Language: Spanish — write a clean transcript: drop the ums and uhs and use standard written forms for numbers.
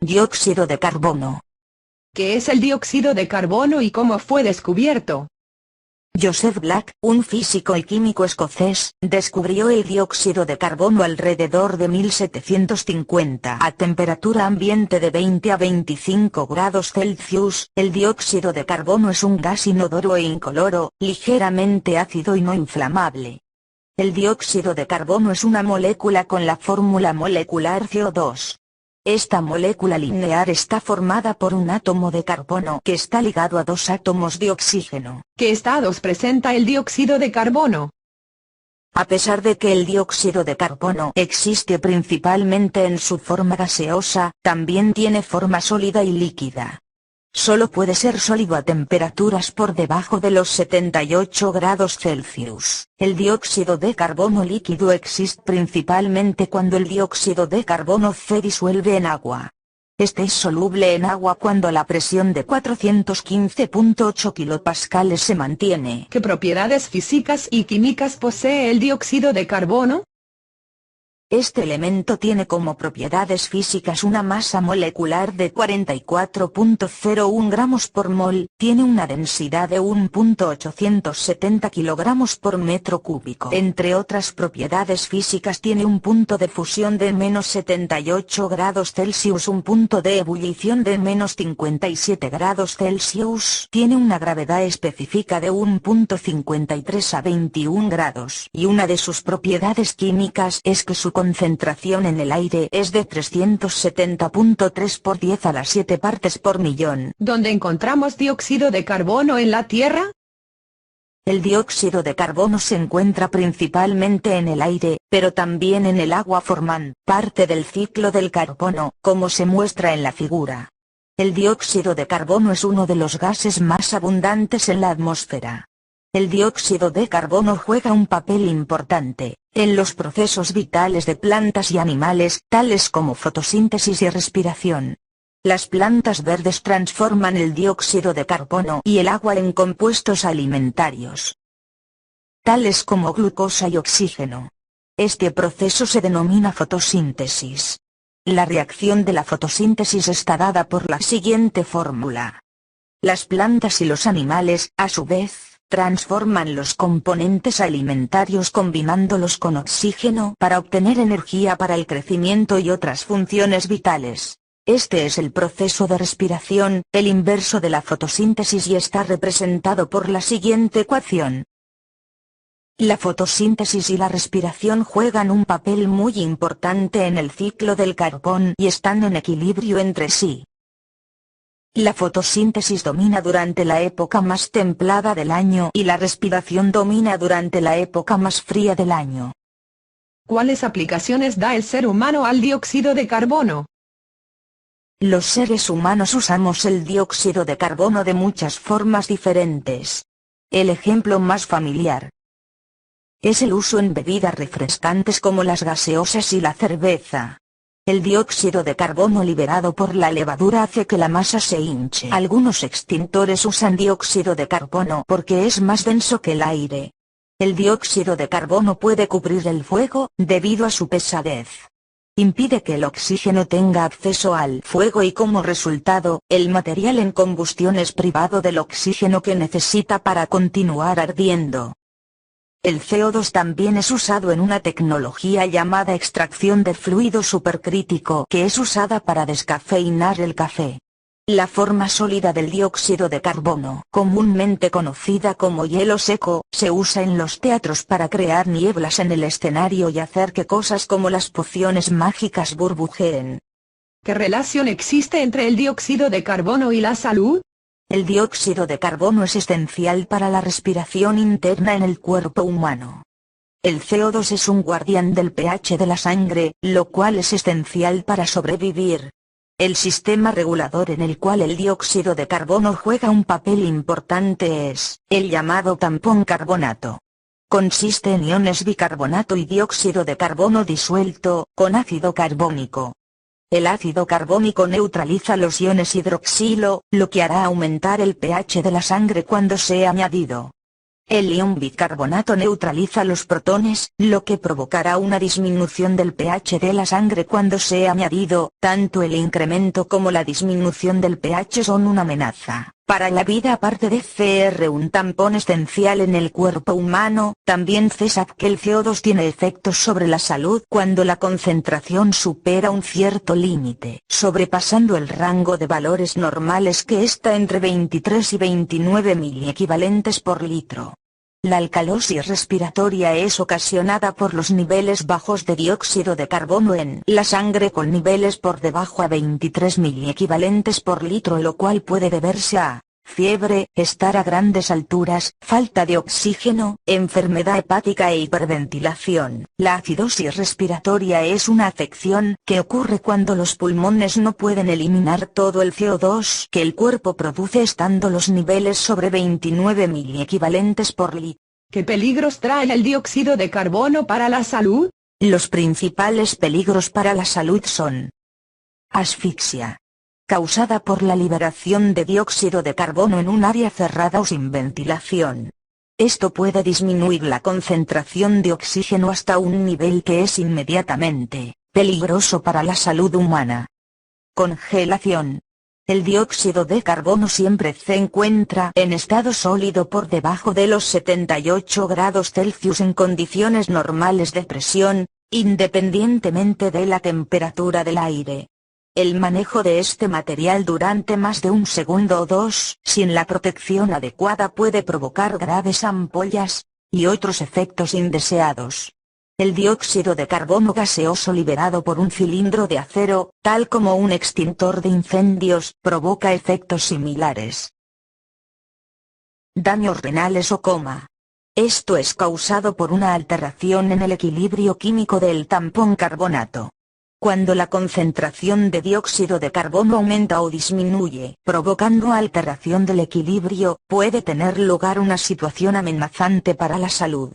Dióxido de carbono. ¿Qué es el dióxido de carbono y cómo fue descubierto? Joseph Black, un físico y químico escocés, descubrió el dióxido de carbono alrededor de 1750 a temperatura ambiente de 20 a 25 grados Celsius. El dióxido de carbono es un gas inodoro e incoloro, ligeramente ácido y no inflamable. El dióxido de carbono es una molécula con la fórmula molecular CO2. Esta molécula lineal está formada por un átomo de carbono que está ligado a dos átomos de oxígeno. ¿Qué estados presenta el dióxido de carbono? A pesar de que el dióxido de carbono existe principalmente en su forma gaseosa, también tiene forma sólida y líquida. Solo puede ser sólido a temperaturas por debajo de los 78 grados Celsius. El dióxido de carbono líquido existe principalmente cuando el dióxido de carbono se disuelve en agua. Este es soluble en agua cuando la presión de 415.8 kilopascales se mantiene. ¿Qué propiedades físicas y químicas posee el dióxido de carbono? Este elemento tiene como propiedades físicas una masa molecular de 44.01 gramos por mol, tiene una densidad de 1.870 kilogramos por metro cúbico. Entre otras propiedades físicas tiene un punto de fusión de menos 78 grados Celsius, un punto de ebullición de menos 57 grados Celsius, tiene una gravedad específica de 1.53 a 21 grados, y una de sus propiedades químicas es que su concentración en el aire es de 370.3 por 10 a la 7 partes por millón. ¿Dónde encontramos dióxido de carbono en la Tierra? El dióxido de carbono se encuentra principalmente en el aire, pero también en el agua forman parte del ciclo del carbono, como se muestra en la figura. El dióxido de carbono es uno de los gases más abundantes en la atmósfera. El dióxido de carbono juega un papel importante en los procesos vitales de plantas y animales, tales como fotosíntesis y respiración. Las plantas verdes transforman el dióxido de carbono y el agua en compuestos alimentarios, tales como glucosa y oxígeno. Este proceso se denomina fotosíntesis. La reacción de la fotosíntesis está dada por la siguiente fórmula. Las plantas y los animales, a su vez, transforman los componentes alimentarios combinándolos con oxígeno para obtener energía para el crecimiento y otras funciones vitales. Este es el proceso de respiración, el inverso de la fotosíntesis, y está representado por la siguiente ecuación. La fotosíntesis y la respiración juegan un papel muy importante en el ciclo del carbón y están en equilibrio entre sí. La fotosíntesis domina durante la época más templada del año y la respiración domina durante la época más fría del año. ¿Cuáles aplicaciones da el ser humano al dióxido de carbono? Los seres humanos usamos el dióxido de carbono de muchas formas diferentes. El ejemplo más familiar es el uso en bebidas refrescantes como las gaseosas y la cerveza. El dióxido de carbono liberado por la levadura hace que la masa se hinche. Algunos extintores usan dióxido de carbono porque es más denso que el aire. El dióxido de carbono puede cubrir el fuego, debido a su pesadez. Impide que el oxígeno tenga acceso al fuego y como resultado, el material en combustión es privado del oxígeno que necesita para continuar ardiendo. El CO2 también es usado en una tecnología llamada extracción de fluido supercrítico, que es usada para descafeinar el café. La forma sólida del dióxido de carbono, comúnmente conocida como hielo seco, se usa en los teatros para crear nieblas en el escenario y hacer que cosas como las pociones mágicas burbujeen. ¿Qué relación existe entre el dióxido de carbono y la salud? El dióxido de carbono es esencial para la respiración interna en el cuerpo humano. El CO2 es un guardián del pH de la sangre, lo cual es esencial para sobrevivir. El sistema regulador en el cual el dióxido de carbono juega un papel importante es el llamado tampón carbonato. Consiste en iones bicarbonato y dióxido de carbono disuelto, con ácido carbónico. El ácido carbónico neutraliza los iones hidroxilo, lo que hará aumentar el pH de la sangre cuando sea añadido. El ion bicarbonato neutraliza los protones, lo que provocará una disminución del pH de la sangre cuando sea añadido. Tanto el incremento como la disminución del pH son una amenaza para la vida. Aparte de ser un tampón esencial en el cuerpo humano, también se sabe que el CO2 tiene efectos sobre la salud cuando la concentración supera un cierto límite, sobrepasando el rango de valores normales que está entre 23 y 29 miliequivalentes por litro. La alcalosis respiratoria es ocasionada por los niveles bajos de dióxido de carbono en la sangre con niveles por debajo a 23 miliequivalentes por litro, lo cual puede deberse a fiebre, estar a grandes alturas, falta de oxígeno, enfermedad hepática e hiperventilación. La acidosis respiratoria es una afección que ocurre cuando los pulmones no pueden eliminar todo el CO2 que el cuerpo produce estando los niveles sobre 29 miliequivalentes por litro. ¿Qué peligros trae el dióxido de carbono para la salud? Los principales peligros para la salud son: asfixia, causada por la liberación de dióxido de carbono en un área cerrada o sin ventilación. Esto puede disminuir la concentración de oxígeno hasta un nivel que es inmediatamente peligroso para la salud humana. Congelación. El dióxido de carbono siempre se encuentra en estado sólido por debajo de los 78 grados Celsius en condiciones normales de presión, independientemente de la temperatura del aire. El manejo de este material durante más de un segundo o dos, sin la protección adecuada, puede provocar graves ampollas y otros efectos indeseados. El dióxido de carbono gaseoso liberado por un cilindro de acero, tal como un extintor de incendios, provoca efectos similares. Daños renales o coma. Esto es causado por una alteración en el equilibrio químico del tampón carbonato. Cuando la concentración de dióxido de carbono aumenta o disminuye, provocando alteración del equilibrio, puede tener lugar una situación amenazante para la salud.